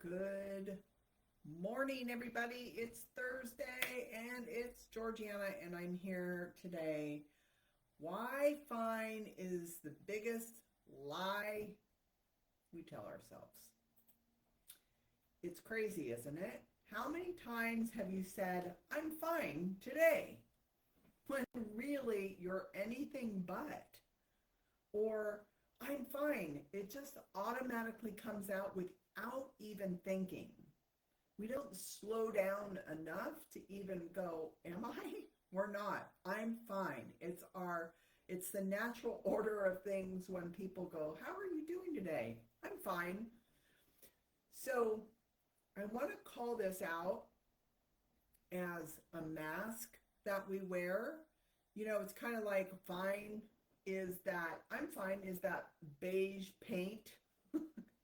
Good morning, everybody. It's Thursday and it's Georgiana, and I'm here today. Why fine is the biggest lie we tell ourselves? It's crazy, isn't it? How many times have you said, I'm fine today, when really you're anything but? Or, I'm fine. It just automatically comes out without even thinking. We don't slow down enough to even go, am I? We're not. I'm fine. It's the natural order of things when people go, how are you doing today? I'm fine. So I want to call this out as a mask that we wear. It's kind of like I'm fine is that beige paint,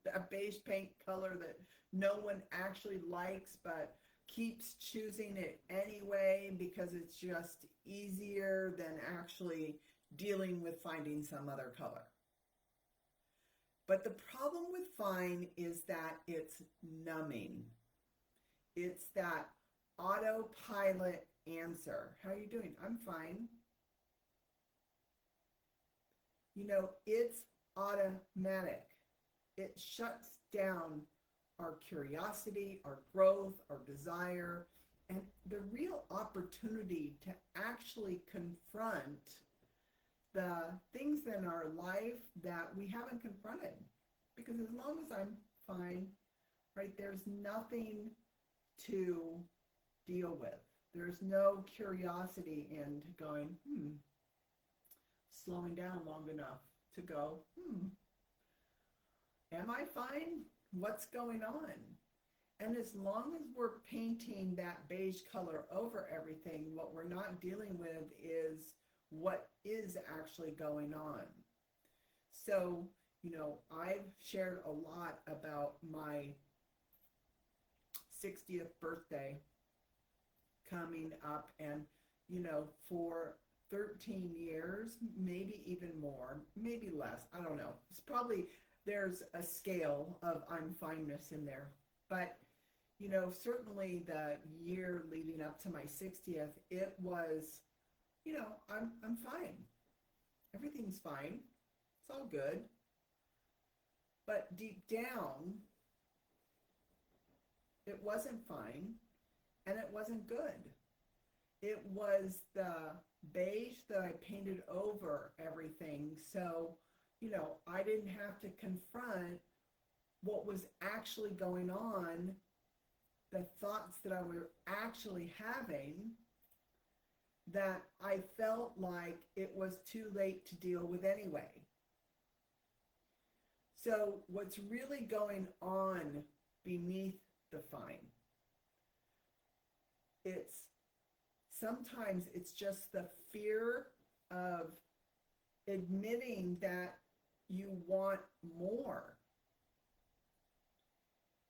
that beige paint color that no one actually likes but keeps choosing it anyway because it's just easier than actually dealing with finding some other color. But the problem with fine is that it's numbing. It's that autopilot answer. How are you doing? I'm fine. It's automatic. It shuts down our curiosity, our growth, our desire, and the real opportunity to actually confront the things in our life that we haven't confronted. Because as long as I'm fine, right, there's nothing to deal with. There's no curiosity in going, slowing down long enough to go, am I fine? What's going on? And as long as we're painting that beige color over everything, what we're not dealing with is what is actually going on. So, I've shared a lot about my 60th birthday coming up, and, for 13 years, maybe even more, maybe less, I don't know. It's probably, there's a scale of I'm fineness in there. But, certainly the year leading up to my 60th, it was, I'm fine. Everything's fine. It's all good. But deep down, it wasn't fine and it wasn't good. It was the beige that I painted over everything. So, I didn't have to confront what was actually going on, the thoughts that I were actually having, that I felt like it was too late to deal with anyway. So what's really going on beneath the fine? Sometimes it's just the fear of admitting that you want more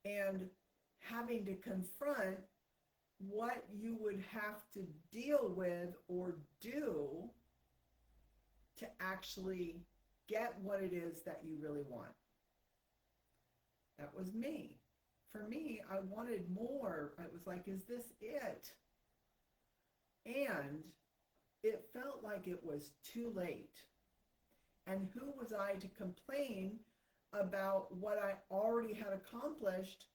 and having to confront what you would have to deal with or do to actually get what it is that you really want. That was me. For me, I wanted more. I was like, is this it? And it felt like it was too late. And who was I to complain about what I already had accomplished,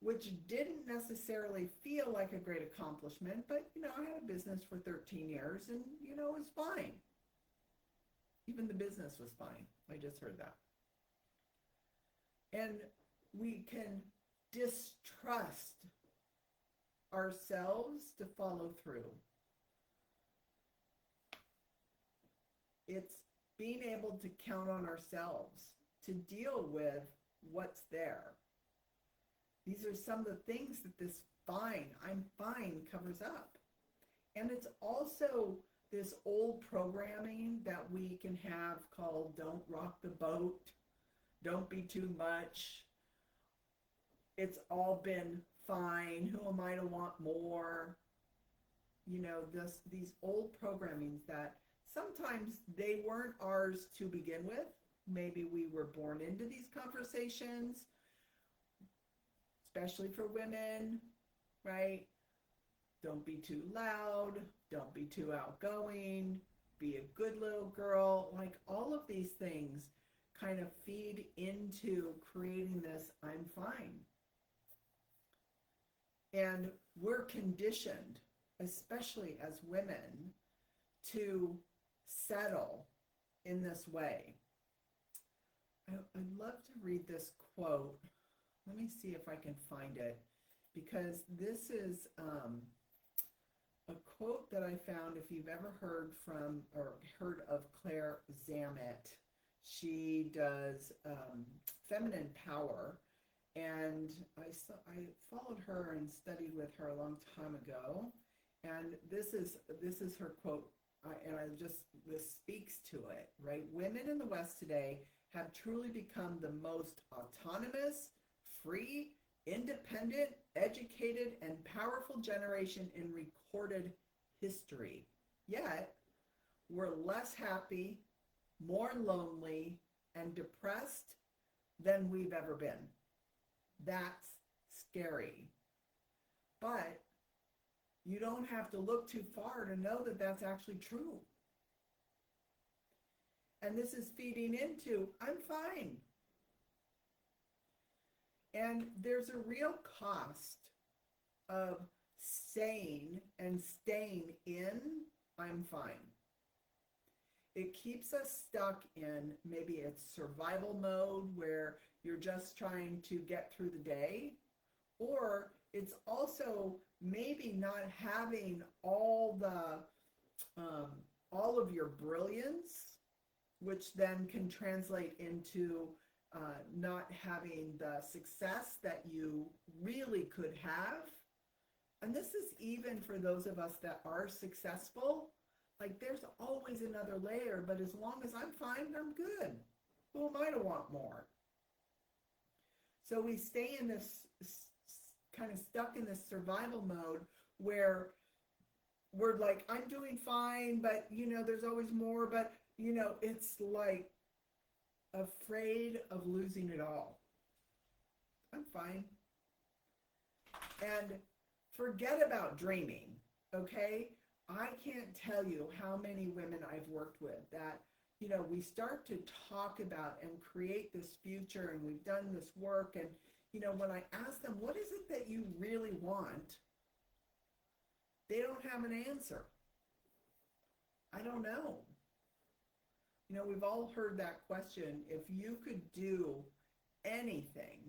which didn't necessarily feel like a great accomplishment, but, I had a business for 13 years and, it was fine. Even the business was fine. I just heard that. And we can distrust ourselves to follow through. It's being able to count on ourselves to deal with what's there. These are some of the things that this I'm fine covers up. And it's also this old programming that we can have called don't rock the boat, don't be too much, it's all been fine, who am I to want more? These old programmings that sometimes they weren't ours to begin with. Maybe we were born into these conversations. especially for women, right? Don't be too loud. Don't be too outgoing. Be a good little girl. Like all of these things kind of feed into creating this I'm fine. And we're conditioned, especially as women, to settle in this way. I'd love to read this quote. Let me see if I can find it, because this is a quote that I found. If you've ever heard from or heard of Claire Zammit, she does feminine power, and I followed her and studied with her a long time ago, and this is her quote, this speaks to it, right? Women in the West today have truly become the most autonomous, free, independent, educated, and powerful generation in recorded history. Yet, we're less happy, more lonely, and depressed than we've ever been. That's scary. But you don't have to look too far to know that that's actually true. And this is feeding into, I'm fine. And there's a real cost of saying and staying in, I'm fine. It keeps us stuck in maybe it's survival mode where you're just trying to get through the day, or it's also maybe not having all of your brilliance, which then can translate into not having the success that you really could have. And this is even for those of us that are successful. Like there's always another layer, but as long as I'm fine, I'm good. Who am I to want more? So we stay in this kind of stuck in this survival mode where we're like, I'm doing fine, but there's always more, but it's like afraid of losing it all. I'm fine. And forget about dreaming, okay? I can't tell you how many women I've worked with that, we start to talk about and create this future, and we've done this work, and, when I ask them, what is it that you really want? They don't have an answer. I don't know. We've all heard that question, if you could do anything,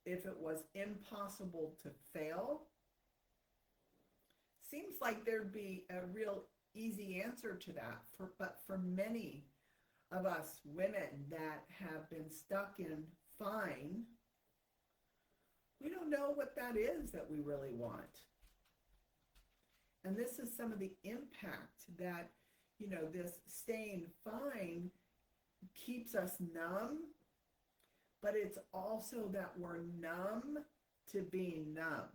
if it was impossible to fail, seems like there'd be a real easy answer to that. But for many of us women that have been stuck in fine, we don't know what that is that we really want. And this is some of the impact that, this staying fine keeps us numb, but it's also that we're numb to being numb.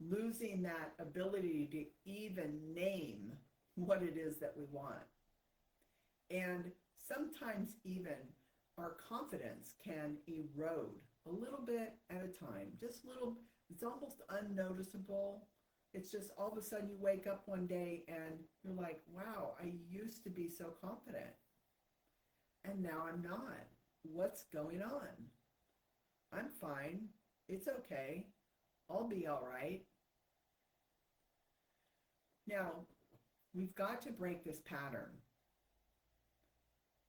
Losing that ability to even name what it is that we want. And sometimes even our confidence can erode a little bit at a time, just little, it's almost unnoticeable. It's just all of a sudden you wake up one day and you're like, wow, I used to be so confident. And now I'm not. What's going on? I'm fine. It's okay. I'll be all right. Now, we've got to break this pattern.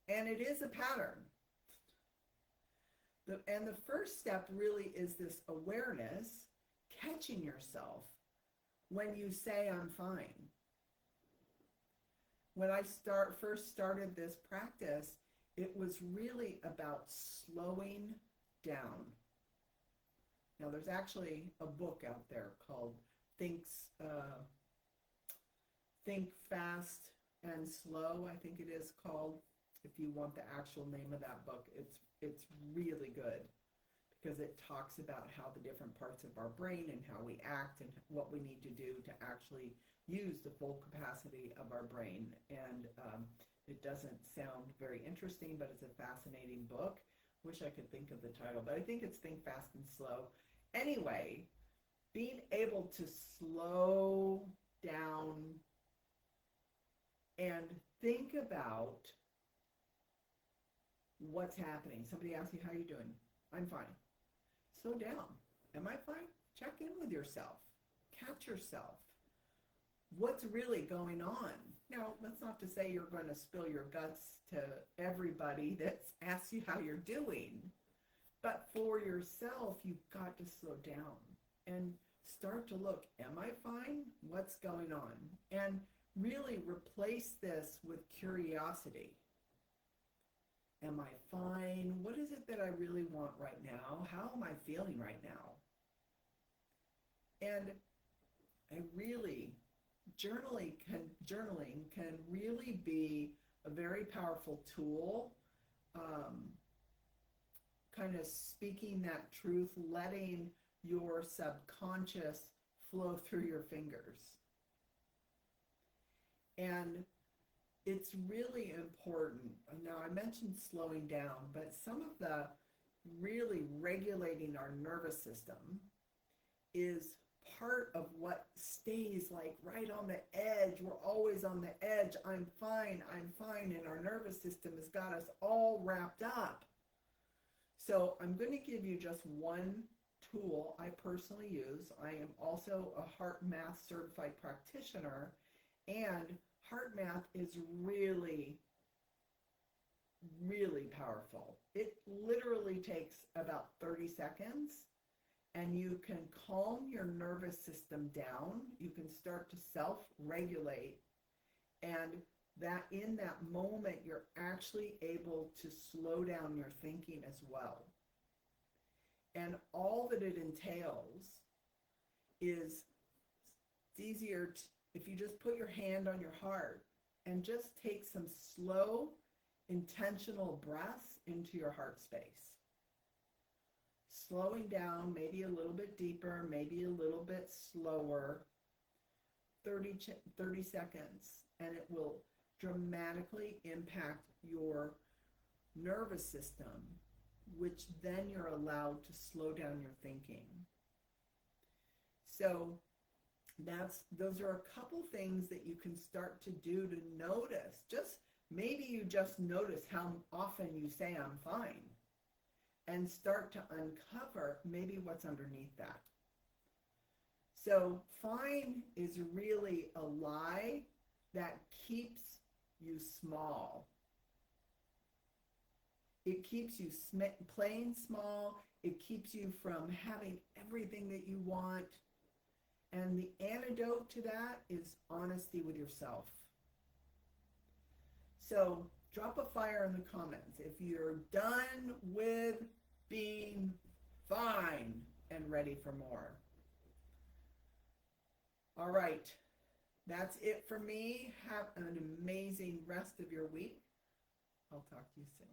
And it is a pattern. And the first step really is this awareness, catching yourself when you say I'm fine. When I first started this practice, it was really about slowing down. Now, there's actually a book out there called Think Fast and Slow, I think it is called. If you want the actual name of that book, it's really good, because it talks about how the different parts of our brain and how we act and what we need to do to actually use the full capacity of our brain. And it doesn't sound very interesting, but it's a fascinating book. Wish I could think of the title, but I think it's Think Fast and Slow. Anyway, being able to slow down and think about what's happening. Somebody asks you, how are you doing? I'm fine. Slow down. Am I fine? Check in with yourself. Catch yourself. What's really going on? Now, that's not to say you're going to spill your guts to everybody that asks you how you're doing. But for yourself, you've got to slow down and start to look, am I fine? What's going on? And really replace this with curiosity. Am I fine? What is it that I really want right now? How am I feeling right now? And I really, journaling can really be a very powerful tool, kind of speaking that truth, letting your subconscious flow through your fingers. And it's really important. Now, I mentioned slowing down, but some of the really regulating our nervous system is part of what stays like right on the edge. We're always on the edge. I'm fine. And our nervous system has got us all wrapped up. So I'm going to give you just one tool I personally use. I am also a heart math certified practitioner, and heart math is really, really powerful. It literally takes about 30 seconds, and you can calm your nervous system down. You can start to self-regulate, and that in that moment, you're actually able to slow down your thinking as well. And all that it entails is, it's easier if you just put your hand on your heart and just take some slow, intentional breaths into your heart space. Slowing down, maybe a little bit deeper, maybe a little bit slower, 30 seconds, and it will dramatically impact your nervous system, which then you're allowed to slow down your thinking. So those are a couple things that you can start to do to notice. Maybe you just notice how often you say I'm fine, and start to uncover maybe what's underneath that. So fine is really a lie that keeps you small. It keeps you playing small. It keeps you from having everything that you want. And the antidote to that is honesty with yourself. So drop a fire in the comments if you're done with being fine and ready for more. All right, that's it for me. Have an amazing rest of your week. I'll talk to you soon.